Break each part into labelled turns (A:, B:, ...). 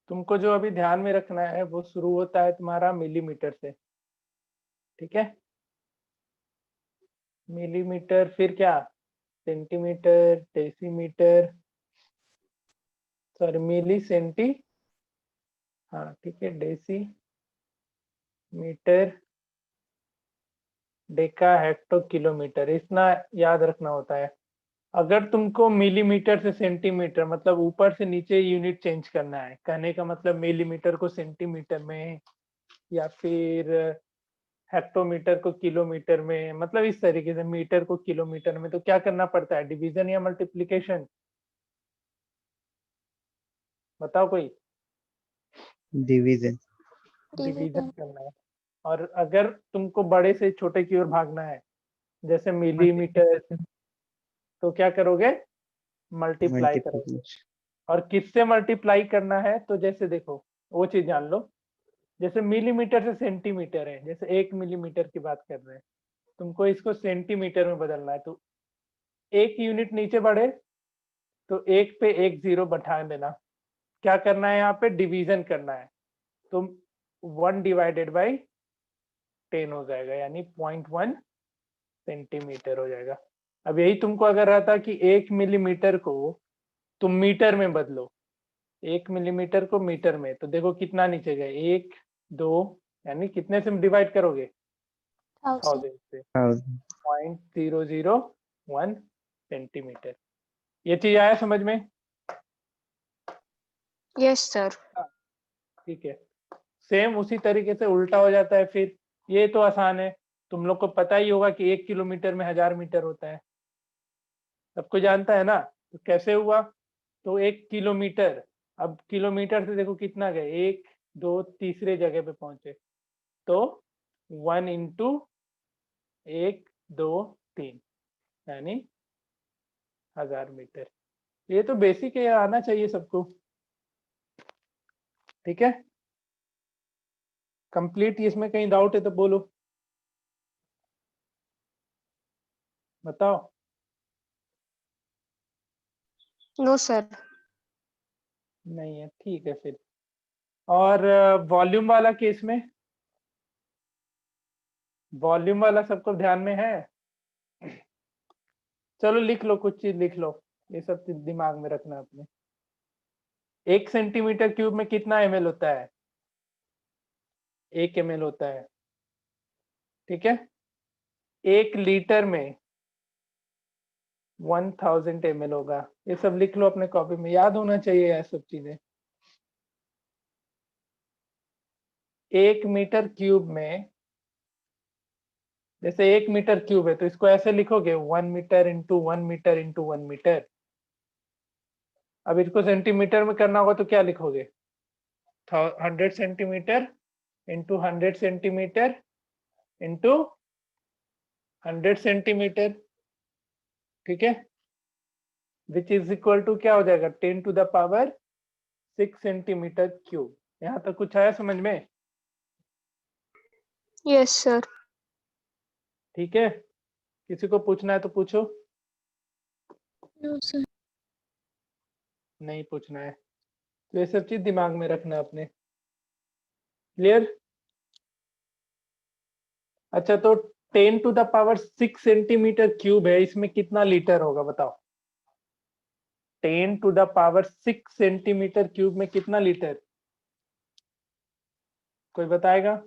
A: तुमको जो अभी ध्यान में रखना है वो शुरू होता है तुम्हारा मिलीमीटर से, ठीक है। मिलीमीटर, फिर क्या, centimetre, decimetre, sorry milli centi, हाँ ठीक है, decimetre, deca hecto kilometre, इतना याद रखना होता है। अगर तुमको मिलीमीटर से सेंटीमीटर मतलब ऊपर से नीचे यूनिट चेंज करना है, कहने का मतलब मिलीमीटर को सेंटीमीटर में या फिर हेक्टोमीटर को किलोमीटर में, मतलब इस तरीके से मीटर को किलोमीटर में, तो क्या करना पड़ता है, डिवीजन या मल्टीप्लीकेशन, बताओ कोई।
B: डिवीजन।
A: डिवीजन करना है। और अगर तुमको बड़े से छोटे की ओर भागना है जैसे मिलीमीटर, तो क्या करोगे, मल्टीप्लाई करोगे।
B: मल्टीप्लिकेशन।
A: और किससे मल्टीप्लाई करना है, तो जैसे देखो वो चीज जान लो, जैसे मिलीमीटर से सेंटीमीटर है, जैसे 1 मिलीमीटर की बात कर रहे हैं, तुमको इसको सेंटीमीटर में बदलना है, तो एक यूनिट नीचे बढ़े तो एक पे एक जीरो बैठा देना। क्या करना है, यहाँ पे डिवीजन करना है, तो 1/10 हो जाएगा, यानी 0.1 सेंटीमीटर हो जाएगा। अब यही तुमको अगर रहता कि 1 मिलीमीटर को तुम मीटर में बदलो, 1 मिलीमीटर को मीटर में, तो देखो कितना नीचे गए, 1 2, यानी कितने से डिवाइड करोगे, 1000 से, 0.001 सेंटीमीटर। ये चीज आया समझ में?
C: Yes sir.
A: ठीक है। सेम उसी तरीके से उल्टा हो जाता है फिर, ये तो आसान है, तुम लोग को पता ही होगा कि 1 किलोमीटर में 1000 मीटर होता है, सबको जानता है ना। तो कैसे हुआ, तो 1 किलोमीटर, अब किलोमीटर से देखो कितना गए, 1 2, तीसरे जगह पे पहुंचे, तो 1 × 1 2 3, यानी 1000 मीटर। ये तो बेसिक है, आना चाहिए सबको, ठीक है। कंप्लीट, इसमें कहीं डाउट है तो बोलो, बताओ।
C: No sir.
A: नहीं है, ठीक है फिर। और वॉल्यूम वाला केस में, वॉल्यूम वाला सबको ध्यान में है, चलो लिख लो, कुछ चीज लिख लो, ये सब चीज दिमाग में रखना अपने। 1 सेंटीमीटर क्यूब में कितना ml होता है, 1 ml होता है, ठीक है। 1 लीटर में 1000 ml होगा, ये सब लिख लो अपने कॉपी में, याद होना चाहिए यह सब चीजें। 1 मीटर क्यूब में, जैसे 1 मीटर क्यूब है तो इसको ऐसे लिखोगे 1 metre into 1 metre into 1 metre. अब इसको सेंटीमीटर में करना होगा तो क्या लिखोगे, 100 centimetre into 100 centimetre into 100 centimetre, ठीक है, विच इज इक्वल टू क्या हो जाएगा, 10⁻6 सेंटीमीटर क्यूब। यहाँ तक कुछ आया समझ में?
C: Yes sir.
A: ठीक है, किसी को पूछना है तो पूछो,
D: नो सर।
A: नहीं पूछना है तो ये सब चीज दिमाग में रखना अपने, क्लियर। अच्छा, तो 10⁻6 सेंटीमीटर क्यूब है, इसमें कितना लीटर होगा बताओ, 10⁻6 सेंटीमीटर क्यूब में कितना लीटर, कोई बताएगा?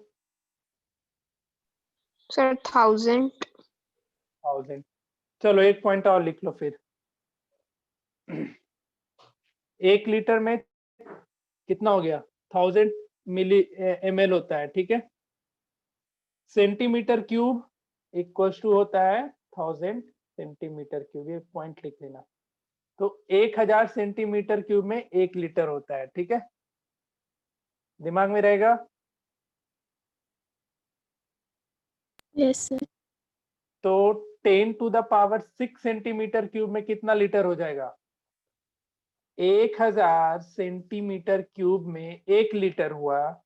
C: सर 1000।
A: 1000। चलो एक पॉइंट और लिख लो फिर, 1 लीटर में कितना हो गया, 1000 ml होता है, ठीक है। सेंटीमीटर क्यूब इक्वल्स टू होता है 1000 सेंटीमीटर क्यूब, ये पॉइंट लिख लेना। तो 1000 सेंटीमीटर क्यूब में 1 लीटर होता है, ठीक है, दिमाग में रहेगा।
D: Yes sir.
A: तो 10⁻6 सेंटीमीटर क्यूब में कितना लीटर हो जाएगा, 1000 सेंटीमीटर क्यूब में 1 लीटर हुआ,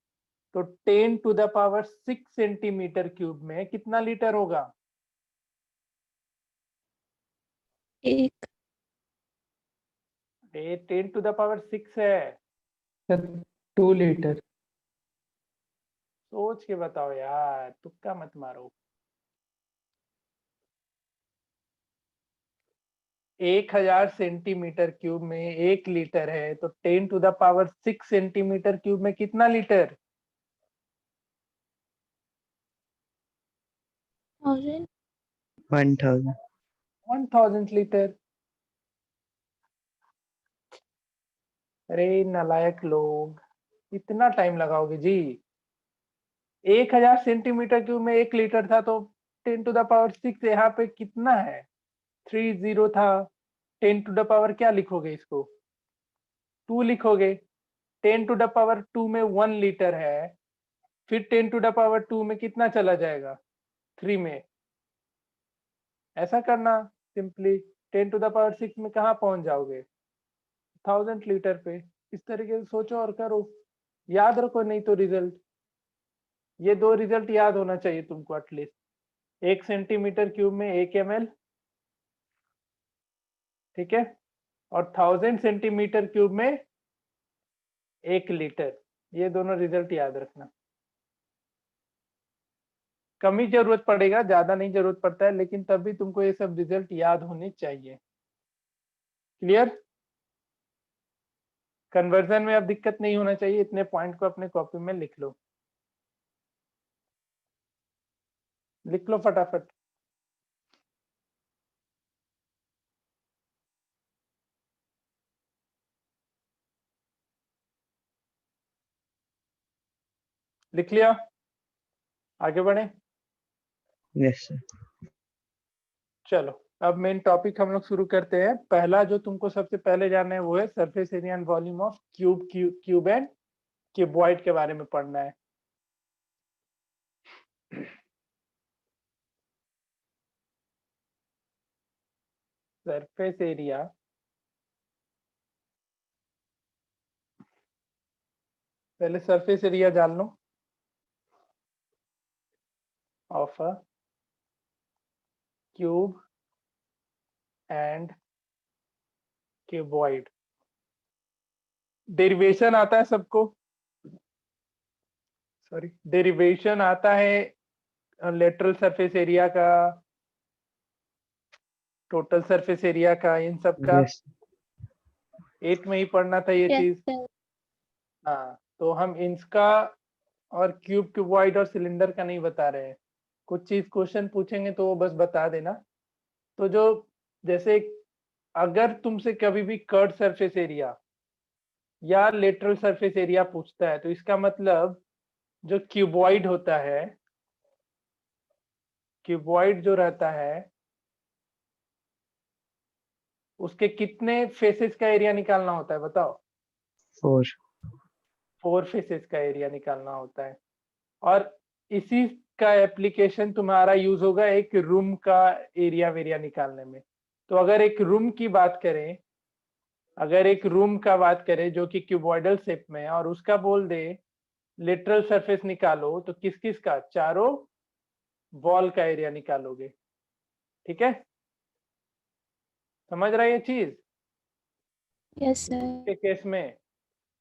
A: तो 10⁻6 सेंटीमीटर क्यूब में कितना लीटर होगा,
D: एक।
A: ये 10⁻6 है, 2 लीटर। सोच के बताओ यार, तुक्का मत मारो। 1000 सेंटीमीटर क्यूब में 1 लीटर है, तो 10⁶ सेंटीमीटर क्यूब में कितना लीटर?
D: 1000.
B: 1000.
A: 1000 लीटर। अरे नालायक लोग, इतना टाइम लगाओगे जी? 1000 सेंटीमीटर क्यूब में 1 लीटर था, तो 10⁶ यहाँ पे कितना है? 30 था। 10 क्या लिखोगे इसको? 2 लिखोगे। 10⁻² में 1 लीटर है, फिर 10⁻² में कितना चला जाएगा? 3 में। ऐसा करना सिंपली। 10⁶ में कहाँ पहुंच जाओगे? 1000 लीटर पे। इस तरीके से सोचो और करो, याद रखो, नहीं तो रिजल्ट। ये 2 रिजल्ट याद होना चाहिए तुमको एटलीस्ट। 1 सेंटीमीटर क्यूब में 1 ml, ठीक है, और 1000 सेंटीमीटर क्यूब में 1 लीटर। ये दोनों रिजल्ट याद रखना। कम ही जरूरत पड़ेगा, ज्यादा नहीं जरूरत पड़ता है, लेकिन तब भी तुमको ये सब रिजल्ट याद होने चाहिए। क्लियर? कन्वर्जन में अब दिक्कत नहीं होना चाहिए। इतने पॉइंट को अपने कॉपी में लिख लो। लिख लो फटाफट। लिख लिया? आगे बढ़े?
B: Yes, sir.
A: चलो, अब मेन टॉपिक हम लोग शुरू करते हैं। पहला जो तुमको सबसे पहले जानना है वो है surface area and volume of cube and cuboid के बारे में पढ़ना है। सरफेस एरिया पहले सरफेस एरिया जान लो of a cube and cuboid. Derivation आता है सबको? सॉरी, डेरिवेशन आता है लेटरल सरफेस एरिया का, टोटल सरफेस एरिया का, इन सब का।
B: Yes.
A: 8 में ही पढ़ना था ये
D: Yes,
A: चीज।
D: sir.
A: हाँ, तो हम इसका और क्यूबॉइड और सिलेंडर का नहीं बता रहे हैं। कुछ चीज क्वेश्चन पूछेंगे तो वो बस बता देना। तो जो जैसे अगर तुमसे कभी भी कर्व सरफेस एरिया या लेटरल सरफेस एरिया पूछता है, तो इसका मतलब जो क्यूबॉइड होता है, क्यूबॉइड जो रहता है, उसके कितने फेसेस का एरिया निकालना होता है बताओ?
B: 4.
A: 4 फेसेस का एरिया निकालना होता है। और इसी का एप्लीकेशन तुम्हारा यूज होगा एक रूम का एरिया वेरिया निकालने में। तो अगर एक रूम की बात करें, अगर एक रूम का बात करें जो कि क्यूबॉइडल शेप में है, और उसका बोल दे लेटरल सरफेस निकालो, तो किस किस का? चारों वॉल का एरिया निकालोगे। ठीक है, समझ रहा है ये चीज?
D: Yes, sir.
A: के केस में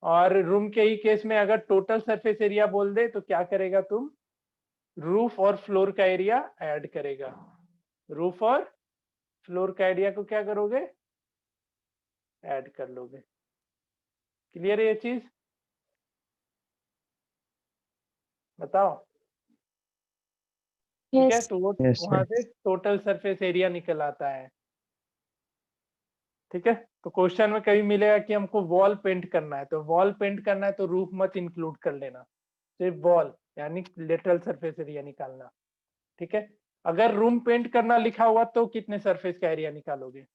A: और रूम के ही केस में अगर टोटल सरफेस एरिया बोल दे, तो क्या करेगा तुम? रूफ और फ्लोर का एरिया ऐड करेगा। रूफ और फ्लोर का एरिया को क्या करोगे? ऐड कर लोगे। क्लियर है ये चीज? बताओ। ठीक है,
D: Yes.
A: तो वो
B: Yes, sir.
A: वहां से टोटल सरफेस एरिया निकल आता है। ठीक है, तो क्वेश्चन में कभी मिलेगा कि हमको वॉल पेंट करना है, तो वॉल पेंट करना है तो रूफ मत इंक्लूड कर लेना, सिर्फ वॉल यानी लेटरल सरफेस एरिया निकालना। ठीक है, अगर रूम पेंट करना लिखा हुआ तो कितने सरफेस का एरिया निकालोगे?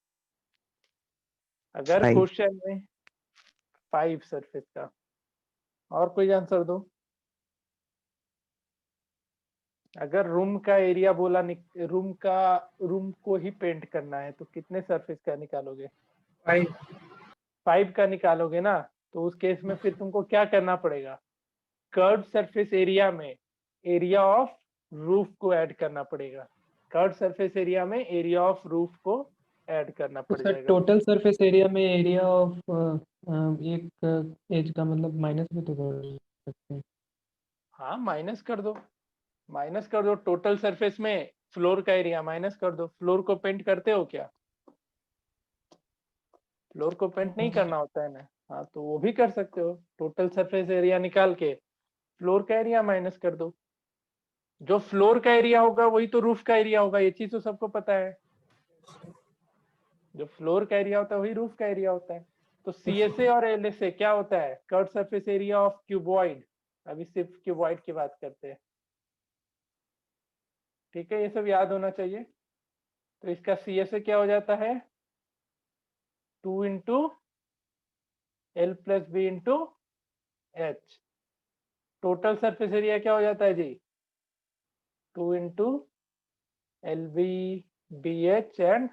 A: अगर
B: 5.
A: क्वेश्चन में 5 सरफेस का। और कोई आंसर दो। अगर रूम का एरिया बोला, रूम को ही पेंट करना है, तो कितने सरफेस का निकालोगे? 5 का निकालोगे ना। तो उस केस में फिर तुमको क्या करना पड़ेगा? कर्व सरफेस एरिया में एरिया ऑफ रूफ को ऐड करना पड़ेगा। कर्व सरफेस एरिया में एरिया ऑफ रूफ को ऐड करना
E: तो
A: पड़
E: सर
A: जाएगा।
E: टोटल सरफेस एरिया में एरिया ऑफ एक एज का मतलब माइनस भी तो कर सकते हैं।
A: हाँ माइनस कर दो, माइनस कर दो। टोटल सरफेस में फ्लोर का एरिया माइनस कर दो। फ्लोर को पेंट करते हो क्या? फ्लोर को पेंट नहीं करना होता है ना। हाँ तो वो भी कर सकते हो। टोटल सरफेस एरिया निकाल के फ्लोर का एरिया माइनस कर दो। जो फ्लोर का एरिया होगा वही तो रूफ का एरिया होगा, ये चीज तो सबको पता है। जो फ्लोर का एरिया होता है वही रूफ का एरिया होता है। तो CSA और LSA क्या होता है? Curve surface area of cuboid. अभी सिर्फ क्यूबॉइड की बात करते हैं, ठीक है? ये सब याद होना चाहिए। तो इसका CSA क्या हो जाता है? 2 into L plus B into H. Total surface area क्या हो जाता है जी? 2 into LB BH and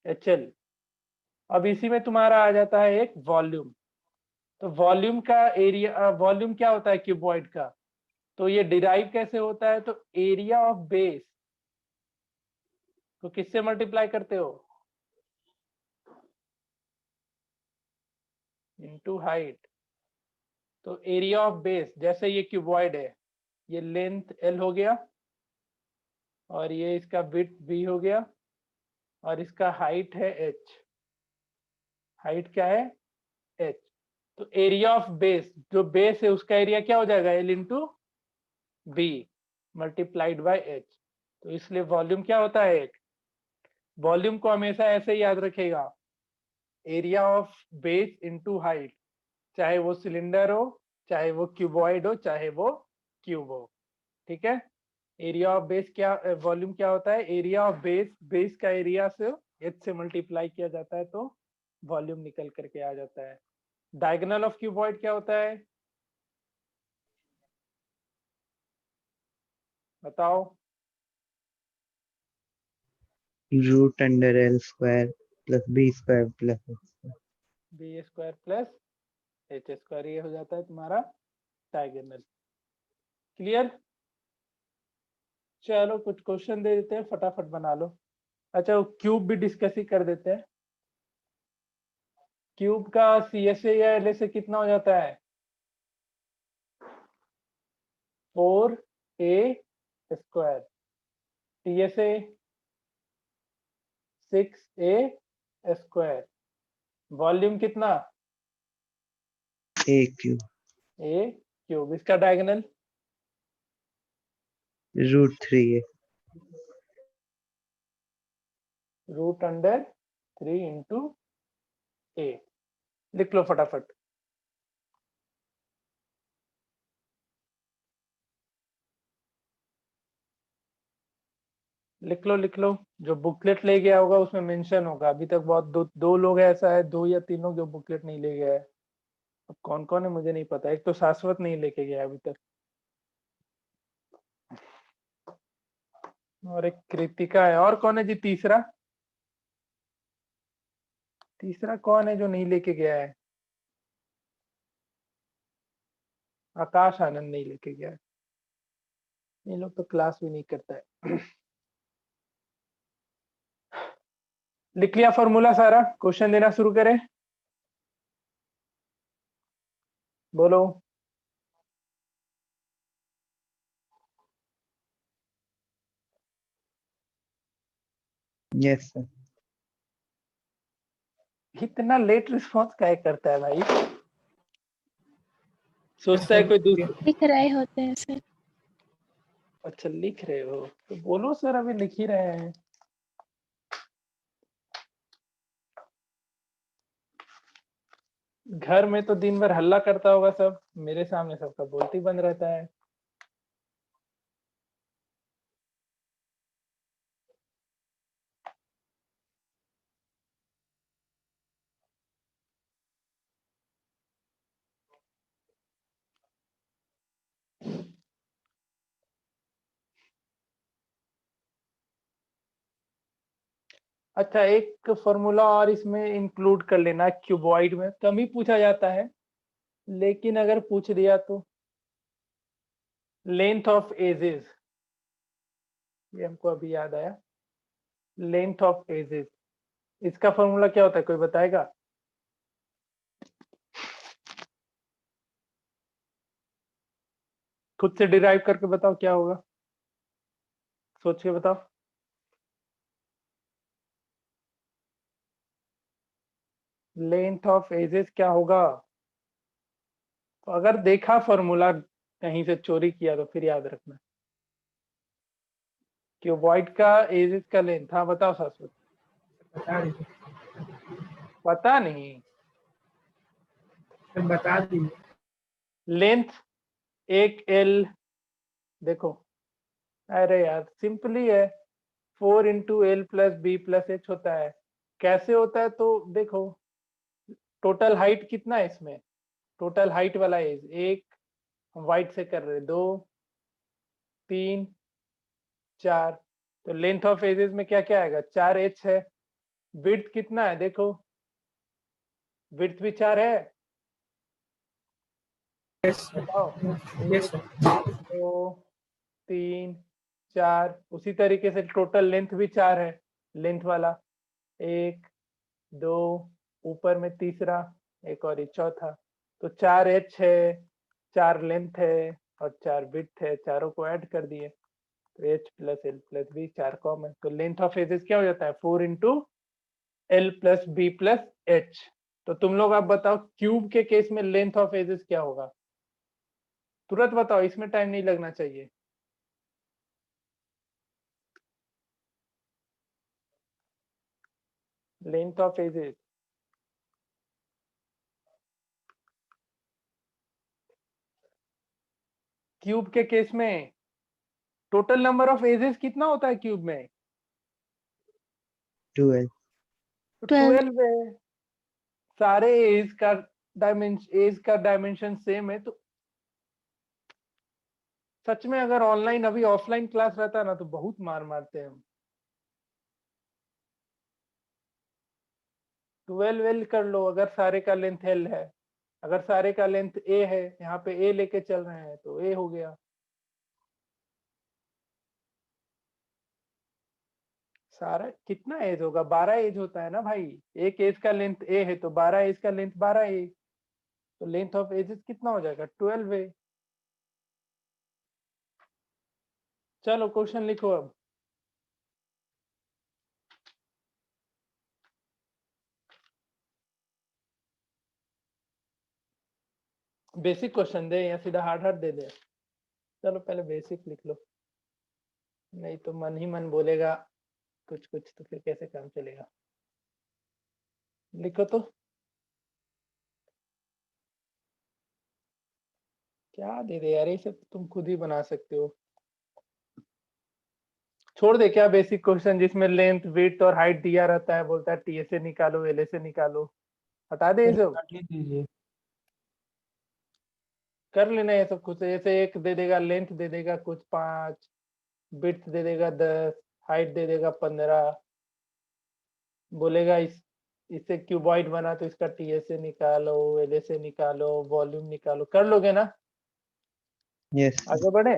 A: HL। अब इसी में तुम्हारा आ जाता है एक वॉल्यूम। तो वॉल्यूम का एरिया, वॉल्यूम क्या होता है क्यूबॉइड का? तो ये डिराइव कैसे होता है? तो एरिया ऑफ बेस तो किससे मल्टीप्लाई करते हो? Into height. तो एरिया ऑफ बेस, जैसे ये क्यूबॉइड है, ये लेंथ L हो गया और ये इसका विड्थ B हो गया और इसका हाइट है H। हाइट क्या है? H। तो एरिया ऑफ बेस, जो बेस है उसका एरिया क्या हो जाएगा? L into B multiplied by H। तो इसलिए वॉल्यूम क्या होता है? एक वॉल्यूम को हमेशा ऐसे ही याद रखेगा, area of base into height. चाहे वो सिलेंडर हो, चाहे वो क्यूबॉइड हो, चाहे वो क्यूब हो, ठीक है? एरिया ऑफ बेस क्या, वॉल्यूम क्या होता है? एरिया ऑफ बेस, बेस का एरिया से H से मल्टीप्लाई किया जाता है तो वॉल्यूम निकल करके आ जाता है। डायगोनल ऑफ क्यूबॉइड क्या होता है? बताओ।
B: Root under L square plus B square plus
A: B square plus H square, ये हो जाता है तुम्हारा डायगोनल। क्लियर? चलो कुछ क्वेश्चन दे देते हैं, फटाफट बना लो। अच्छा वो क्यूब भी डिस्कस ही कर देते हैं। क्यूब का CSA या LSA कितना हो जाता है? 4A square. TSA 6A square. Volume कितना?
B: A cube
A: A cube. इसका diagonal
B: root 3A
A: root under 3 into A। लिख लो फटाफट। लिख लो लिख लो। जो बुकलेट ले गया होगा उसमें मेंशन होगा। अभी तक बहुत दो लोग ऐसा है, 2 या 3 लोग जो बुकलेट नहीं ले गया है। अब कौन कौन है मुझे नहीं पता। एक तो शाश्वत नहीं लेके गया अभी तक, और एक कृतिका है। और कौन है जी तीसरा? तीसरा कौन है जो नहीं लेके गया है? आकाश आनंद नहीं लेके गया है। ये लोग तो क्लास भी नहीं करता है। लिख लिया फॉर्मूला सारा? क्वेश्चन देना शुरू करें? बोलो।
B: Yes sir.
A: इतना लेट रिस्पॉन्स क्या करता है भाई? सोचता है कोई दूसरा।
D: लिख रहे होते हैं सर।
A: अच्छा लिख रहे हो तो बोलो सर, अभी लिख ही रहे हैं। घर में तो दिन भर हल्ला करता होगा सब, मेरे सामने सबका बोलती बंद रहता है। अच्छा एक फॉर्मूला और इसमें इंक्लूड कर लेना, क्यूबॉइड में कम ही पूछा जाता है, लेकिन अगर पूछ दिया तो लेंथ ऑफ एजेस, ये हमको अभी याद आया। लेंथ ऑफ एजेस, इसका फॉर्मूला क्या होता है? कोई बताएगा? खुद से डिराइव करके बताओ क्या होगा, सोच के बताओ। लेंथ ऑफ एजेस क्या होगा? तो अगर देखा फॉर्मूला कहीं से चोरी किया तो फिर याद रखना। क्यूबॉइड का एजेस का लेंथ, हाँ बताओ शाश्वत।
F: बता दीजिए
A: पता नहीं।
F: सर, बता दीजिए।
A: लेंथ एक एल, देखो अरे यार सिंपली है, 4 into L plus B plus H होता है। कैसे होता है तो देखो, टोटल हाइट कितना है इसमें, टोटल हाइट वाला एज एक, हम वाइट से कर रहे 2 3 4, तो लेंथ ऑफ एजेस में क्या क्या आएगा, 4h है। विड्थ कितना है देखो, विड्थ भी 4 है,
F: यस
A: बताओ।
F: Yes
A: 1
F: sir.
A: 2 3 4, उसी तरीके से टोटल लेंथ भी 4 है, लेंथ वाला 1 2, ऊपर में तीसरा एक और ये चौथा, तो 4h है, 4 लेंथ है और 4 विड्थ है, चारों को ऐड कर दिए तो h plus L plus B 4 common, तो लेंथ ऑफ एजेस क्या हो जाता है 4 into L plus B plus H. तो तुम लोग आप बताओ क्यूब के केस में लेंथ ऑफ एजेस क्या होगा, तुरंत बताओ, इसमें टाइम नहीं लगना चाहिए। लेंथ ऑफ एजेस क्यूब के केस में टोटल नंबर ऑफ एजेस कितना होता है क्यूब में,
B: 12
A: तो
D: 12
A: 12 है। सारे एज का डायमेंशन सेम है, तो सच में अगर ऑनलाइन अभी ऑफलाइन क्लास रहता ना तो बहुत मार मारते हैं हम। 12 वेल कर लो, अगर सारे का लेंथ एल है, अगर सारे का लेंथ ए है, यहाँ पे ए लेके चल रहे हैं तो ए हो गया। सारा कितना एज होगा, 12 एज होता है ना भाई, एक एज का लेंथ ए है तो 12 एज का लेंथ 12 ए, तो लेंथ ऑफ एजेस कितना हो जाएगा 12 ए। चलो क्वेश्चन लिखो अब। बेसिक क्वेश्चन दे या सीधा हार्ड हार्ड दे दे, चलो पहले बेसिक लिख लो, नहीं तो मन ही मन बोलेगा कुछ कुछ, तो फिर कैसे काम चलेगा। लिखो तो, क्या दे दे यार, ये सब तुम खुद ही बना सकते हो। छोड़ दे क्या बेसिक क्वेश्चन जिसमें लेंथ विड्थ और हाइट दिया रहता है, बोलता है टी से निकालो एल से निकालो, हटा दे ये सब,
E: काट ही दीजिए।
A: कर लेना ये सब खुद से। जैसे एक दे देगा लेंथ दे देगा कुछ 5, विड्थ दे देगा 10, हाइट दे देगा 15, बोलेगा इससे क्यूबॉइड बना तो इसका टी से निकालो एल से निकालो वॉल्यूम निकालो, कर लोगे ना,
B: yes
A: आगे बढ़े।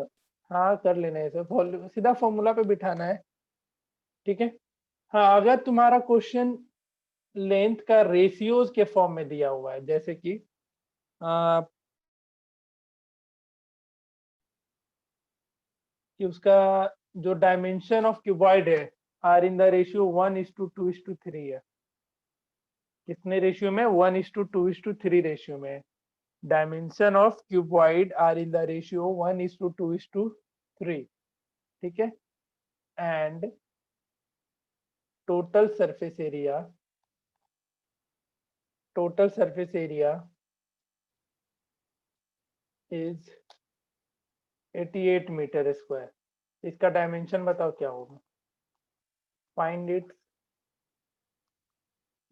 A: हाँ कर लेना है सब, वॉल्यूम सीधा फॉर्मूला पे बिठाना है, ठीक है। हाँ अगर तुम्हारा क्वेश्चन लेंथ का रेशियोज के फॉर्म में दिया हुआ है, जैसे कि उसका जो डायमेंशन ऑफ क्यूबॉइड है आर इन द रेशियो 1:2:3 है, कितने रेशियो में 1:2:3 रेशियो में, dimension of cuboid are in the ratio 1:2:3, ठीक है। And total surface area is 88 metre square, इसका डायमेंशन बताओ क्या होगा, फाइंड इट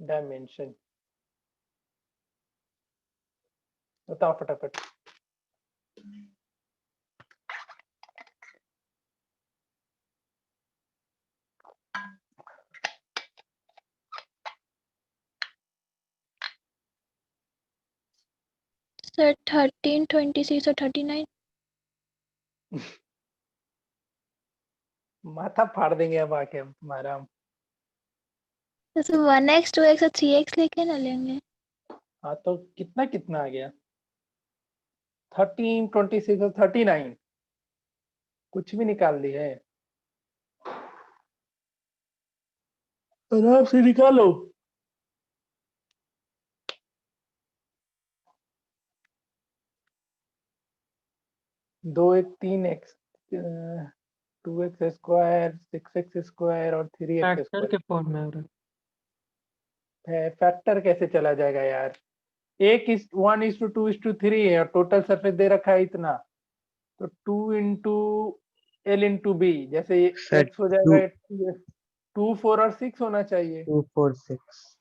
A: डायमेंशन, बताओ फटाफट।
D: सर 13, 26 और 39।
A: माथा फाड़ देंगे अब आके हम तुम्हारा।
D: जैसे 1x 2x और 3x लेके ना लेंगे।
A: हाँ तो कितना कितना आ गया, 13, 26 और 39, कुछ भी निकाल ली है? आराम से निकालो। 2 1 3 x, 2x² 6x² और 3x²
E: फैक्टर के फॉर्म में हो रहा
A: है। फैक्टर कैसे चला जाएगा यार? 1:2:3 है और टोटल सरफेस दे रखा है इतना, तो 2 × L × B, जैसे ये
B: सर
A: x हो जाएगा, 2 4 और 6 होना चाहिए।
B: 2 4 6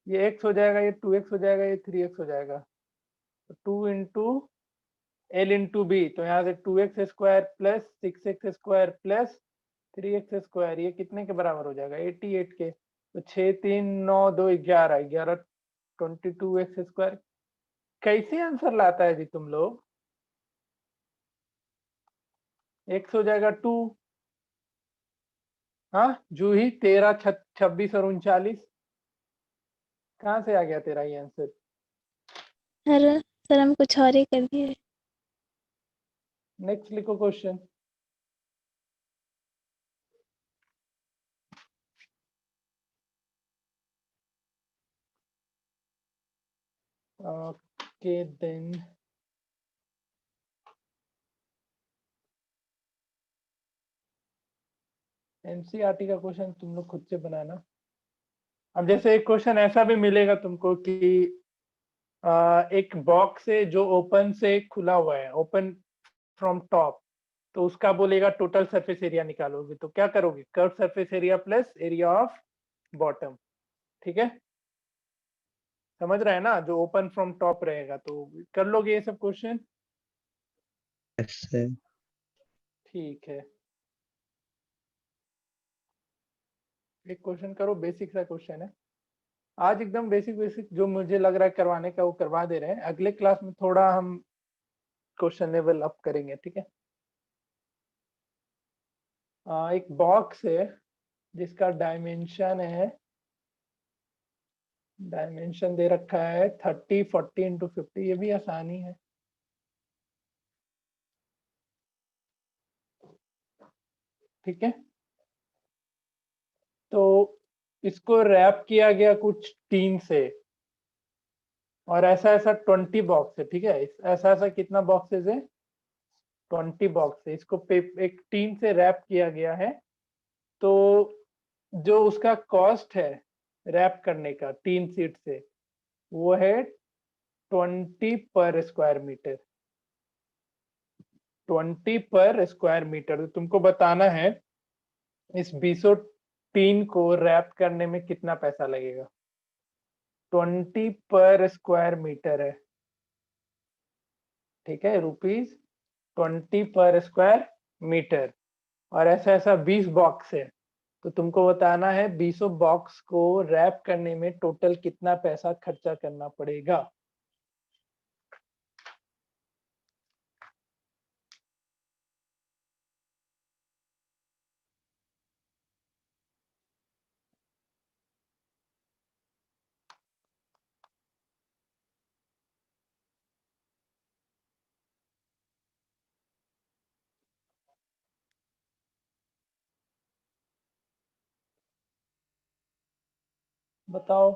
A: ये x हो जाएगा, ये 2x हो जाएगा, ये 3x हो जाएगा। तो 2 × L × B, तो यहाँ से 2x² plus 6x² plus 3x², ये कितने के बराबर हो जाएगा? 88 के। तो 6 3 9 2 11 11 22x²। कैसे आंसर लाता है जी तुम लोग? x हो जाएगा 2। हाँ जूही, 13 26 और 39 कहाँ से आ गया तेरा ये आंसर?
D: सर हम कुछ और ही कर दिए।
A: नेक्स्ट लिखो क्वेश्चन। ओके देन, एनसीईआरटी का क्वेश्चन तुम लोग खुद से बनाना। अब जैसे एक क्वेश्चन ऐसा भी मिलेगा तुमको कि एक बॉक्स है जो ओपन से खुला हुआ है, ओपन फ्रॉम टॉप, तो उसका बोलेगा टोटल सरफेस एरिया निकालोगे, तो क्या करोगे? Curve surface area plus area of bottom. ठीक है, समझ रहे हैं ना? जो ओपन फ्रॉम टॉप रहेगा, तो कर लोगे ये सब क्वेश्चन?
B: Yes sir.
A: ठीक है, एक क्वेश्चन करो, बेसिक सा क्वेश्चन है। आज एकदम बेसिक बेसिक जो मुझे लग रहा है करवाने का वो करवा दे रहे हैं। अगले क्लास में थोड़ा हम क्वेश्चन लेवल अप करेंगे। ठीक है, एक बॉक्स है जिसका डायमेंशन दे रखा है 30 40 × 50। ये भी आसानी है। ठीक है, तो इसको रैप किया गया कुछ टीन से, और ऐसा ऐसा 20 बॉक्स है। ठीक है, ऐसा ऐसा कितना बॉक्सेस है? 20 बॉक्स है। इसको एक टीन से रैप किया गया है। तो जो उसका कॉस्ट है रैप करने का टीन सीट से, वो है 20 पर स्क्वायर मीटर। 20 पर स्क्वायर मीटर। तो तुमको बताना है इस 20 टीन को रैप करने में कितना पैसा लगेगा। 20 पर स्क्वायर मीटर है। ठीक है, ₹20 पर स्क्वायर मीटर। और ऐसा ऐसा 20 बॉक्स है, तो तुमको बताना है 20 बॉक्स को रैप करने में टोटल कितना पैसा खर्चा करना पड़ेगा। बताओ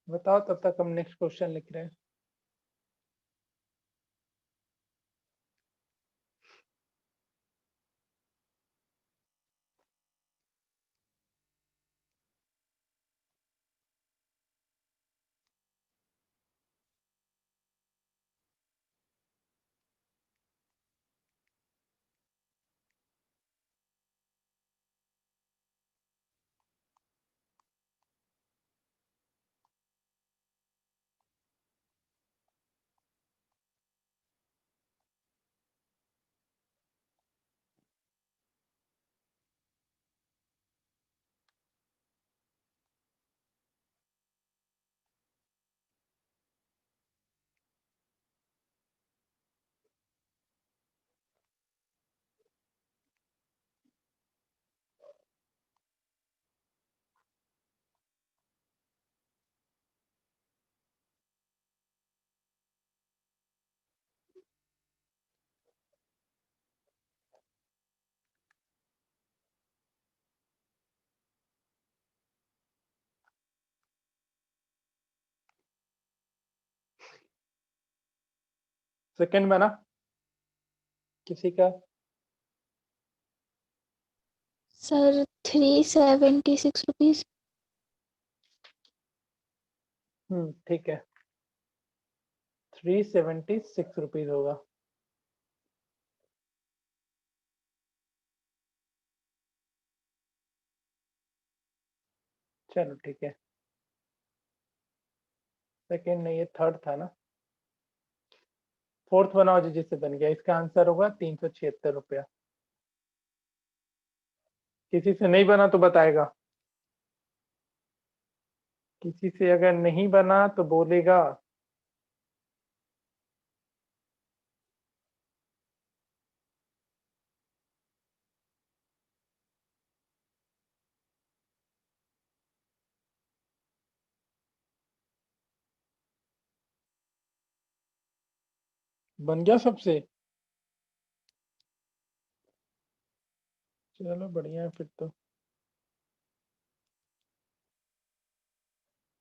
A: बताओ, तब तक हम नेक्स्ट क्वेश्चन लिख रहे हैं। सेकंड बना किसी का?
D: Sir 376 rupees.
A: ठीक है, 376 रुपीज होगा। चलो ठीक है, सेकंड नहीं, ये थर्ड था ना। फोर्थ बनाओ जी, जिससे बन गया। इसका आंसर होगा 376 रुपया। किसी से नहीं बना तो बताएगा, किसी से अगर नहीं बना तो बोलेगा। बन गया सबसे? चलो बढ़िया है फिर तो।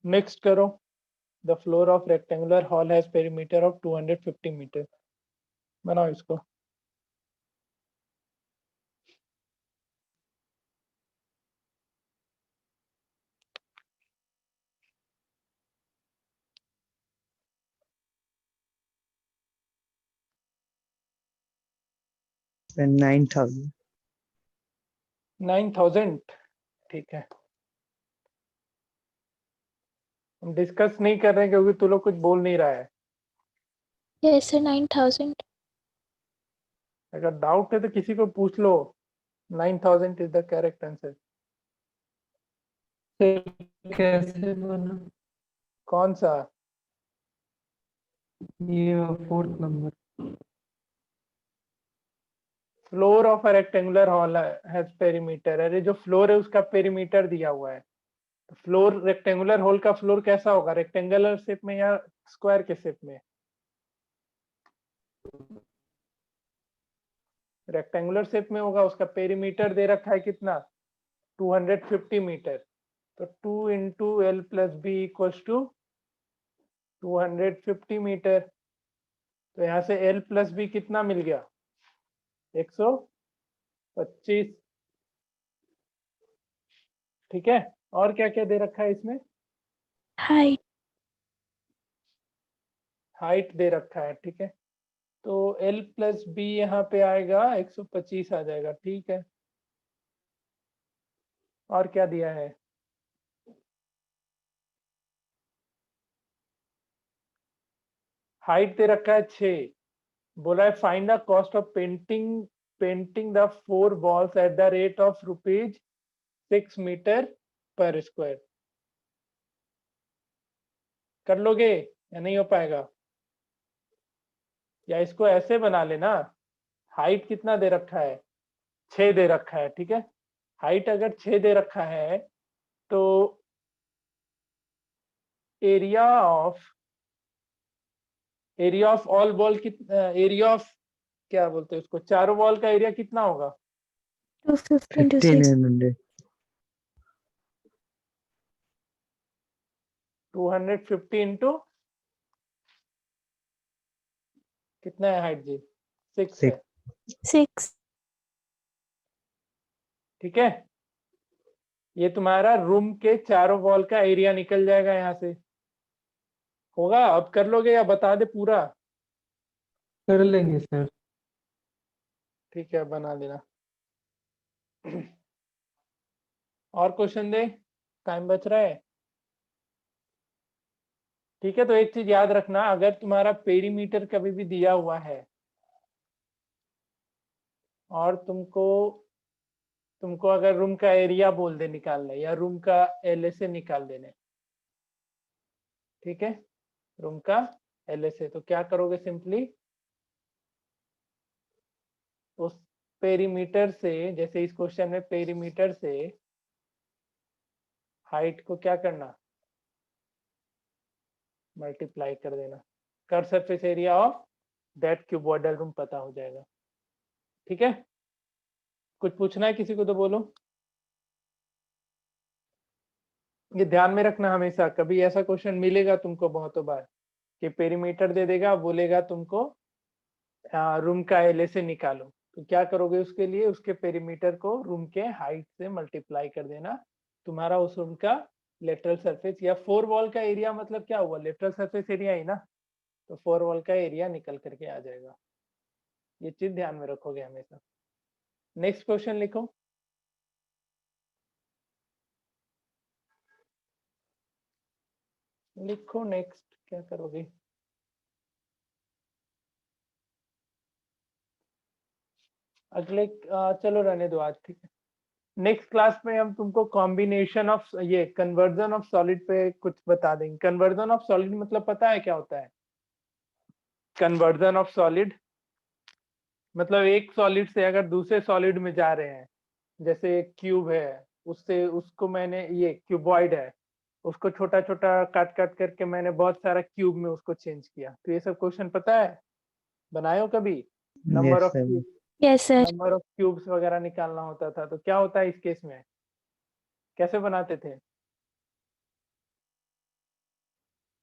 A: नेक्स्ट करो। The floor of rectangular hall has perimeter of 250 metre. बनाओ इसको।
B: Sir, 9,000.
A: 9000, ठीक है। हम डिस्कस नहीं कर रहे हैं क्योंकि तू लोग कुछ बोल नहीं रहा है।
D: Yes sir 9000।
A: अगर डाउट है तो किसी को पूछ लो। 9000 is the correct answer.
E: Sir कैसे बना?
A: कौन सा?
E: ये fourth number.
A: Floor of a rectangular hall has perimeter. अरे जो फ्लोर है उसका पेरीमीटर दिया हुआ है। तो फ्लोर, रेक्टेंगुलर हॉल का फ्लोर कैसा होगा? रेक्टेंगुलर शेप में या स्क्वायर के शेप में? रेक्टेंगुलर शेप में होगा। उसका पेरीमीटर दे रखा है कितना? 250 मीटर। तो 2 into L plus B equals to 250 metre. तो यहाँ से एल प्लस बी कितना मिल गया? 125। ठीक है। और क्या क्या दे रखा है इसमें?
D: हाइट।
A: हाइट दे रखा है, ठीक है। तो एल प्लस बी यहाँ पे आएगा 125 आ जाएगा, ठीक है। और क्या दिया है? हाइट दे रखा है 6। बोला है find the cost of painting the 4 walls at the rate of ₹6 metre पर स्क्वायर। कर लोगे या नहीं हो पाएगा? या इसको ऐसे बना लेना। हाइट कितना दे रखा है? 6 दे रखा है, ठीक है। हाइट अगर 6 दे रखा है तो एरिया ऑफ ऑल बॉल कितना, एरिया ऑफ क्या बोलते हैं उसको, चारों बॉल का एरिया कितना होगा?
D: 250 into 6।
B: 1,500.
A: 250 इंटू कितना है हाइट जी? 6 है,
D: 6।
A: ठीक है। ये तुम्हारा रूम के चारों वॉल का एरिया निकल जाएगा यहाँ से। होगा? अब कर लोगे या बता दे पूरा?
E: कर लेंगे सर।
A: ठीक है, बना देना। और क्वेश्चन दे, टाइम बच रहा है। ठीक है, तो एक चीज याद रखना, अगर तुम्हारा पेरीमीटर कभी भी दिया हुआ है और तुमको अगर रूम का एरिया बोल दे निकालने या रूम का एलएसए निकाल देने, ठीक है, रूम का एलएसए, तो क्या करोगे? सिंपली उस पेरीमीटर से, जैसे इस क्वेश्चन में पेरीमीटर से हाइट को क्या करना? मल्टीप्लाई कर देना। Curved surface area of that cuboidal room पता हो जाएगा, ठीक है। कुछ पूछना है किसी को तो बोलो। ये ध्यान में रखना हमेशा, कभी ऐसा क्वेश्चन मिलेगा तुमको बहुतों बार कि पेरीमीटर दे देगा, बोलेगा तुमको रूम का एलए से निकालो, तो क्या करोगे उसके लिए, उसके पेरीमीटर को रूम के हाइट से मल्टीप्लाई कर देना, तुम्हारा उस रूम का लेटरल सरफेस या 4 वॉल का एरिया, मतलब क्या हुआ, लेटरल सरफेस एरिया ही ना, तो 4 वॉल का एरिया निकल करके आ जाएगा। ये चीज ध्यान में रखोगे हमेशा। नेक्स्ट क्वेश्चन लिखो। लिखो नेक्स्ट, क्या करोगे। अगले चलो रहने दो आज, ठीक है। नेक्स्ट क्लास में हम तुमको कॉम्बिनेशन ऑफ ये कन्वर्जन ऑफ सॉलिड पे कुछ बता देंगे। कन्वर्जन ऑफ सॉलिड मतलब पता है क्या होता है? कन्वर्जन ऑफ सॉलिड मतलब एक सॉलिड से अगर दूसरे सॉलिड में जा रहे हैं, जैसे एक क्यूब है, उससे उसको मैंने, ये क्यूबॉइड है, उसको छोटा छोटा काट काट करके मैंने बहुत सारा क्यूब में उसको चेंज किया, तो ये सब क्वेश्चन पता है, बनाए हो कभी? Number
B: yes
A: of
B: sir.
D: Yes, sir.
A: Number of cubes वगैरह निकालना होता था, तो क्या होता है इस केस में, कैसे बनाते थे?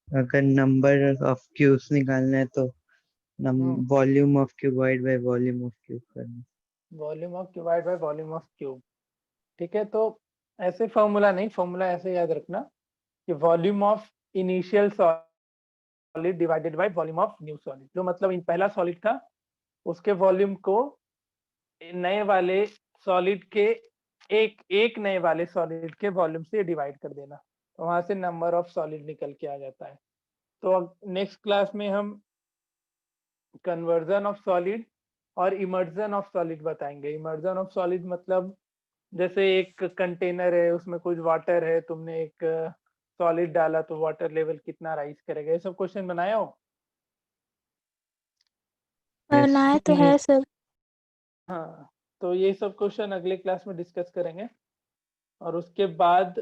B: अगर नंबर ऑफ क्यूब्स निकालना है तो
A: hmm,
B: volume of cuboid by volume of cube करना।
A: Volume of cuboid by volume of cube. ठीक है, तो ऐसे फॉर्मूला नहीं, फॉर्मूला ऐसे याद रखना कि volume of initial solid divided by volume of new solid, जो मतलब इन पहला सॉलिड था उसके वॉल्यूम को नए वाले सॉलिड के एक नए वाले सॉलिड के वॉल्यूम से डिवाइड कर देना, तो वहां से नंबर ऑफ सॉलिड निकल के आ जाता है। तो नेक्स्ट क्लास में हम कन्वर्जन ऑफ सॉलिड और इमर्जन ऑफ सॉलिड बताएंगे। इमर्जन ऑफ सॉलिड मतलब जैसे एक कंटेनर है, उसमें कुछ वाटर है, तुमने एक सॉलिड डाला तो वाटर लेवल कितना राइज करेगा, ये सब क्वेश्चन बनाए हो?
D: बनाया तो है सर।
A: हाँ, तो ये सब क्वेश्चन अगले क्लास में डिस्कस करेंगे, और उसके बाद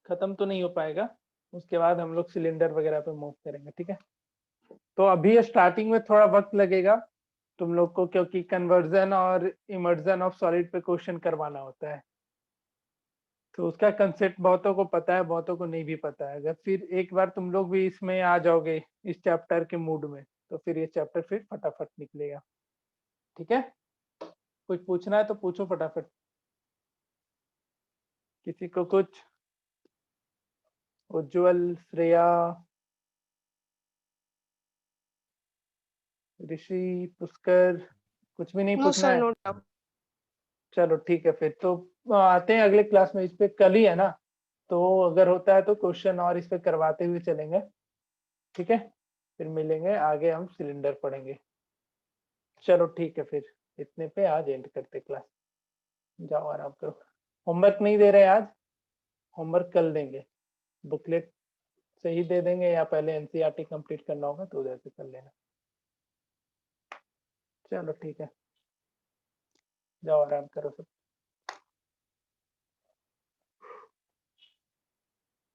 A: खत्म तो नहीं हो पाएगा, उसके बाद हम लोग सिलेंडर वगैरह पे मूव करेंगे, ठीक है। तो अभी स्टार्टिंग में थोड़ा वक्त लगेगा तुम लोग को, क्योंकि कन्वर्जन और इमर्जन ऑफ सॉलिड पे क्वेश्चन करवाना होता है, तो उसका कंसेप्ट बहुतों को पता है, बहुतों को नहीं भी पता है। अगर फिर एक बार तुम लोग भी इसमें आ जाओगे इस चैप्टर के मूड में, तो फिर ये चैप्टर फिर फटाफट निकलेगा, ठीक है। कुछ पूछना है तो पूछो फटाफट, किसी को कुछ? उज्जवल, श्रेया, ऋषि, पुष्कर, कुछ भी नहीं
C: नो
A: पूछना
C: सर,
A: है?
C: No doubt.
A: चलो ठीक है, फिर तो आते हैं अगले क्लास में। इस पे कल ही है ना, तो अगर होता है तो क्वेश्चन और इस पे करवाते हुए चलेंगे, ठीक है। फिर मिलेंगे आगे, हम सिलेंडर पढ़ेंगे। चलो ठीक है, फिर इतने पे आज एंड करते क्लास। जाओ आराम करो। होमवर्क नहीं दे रहे आज, होमवर्क कल देंगे, बुकलेट से ही दे देंगे, या पहले एनसीईआरटी कंप्लीट करना होगा तो उधर से कर लेना। चलो ठीक है, जाओ आराम करो सब।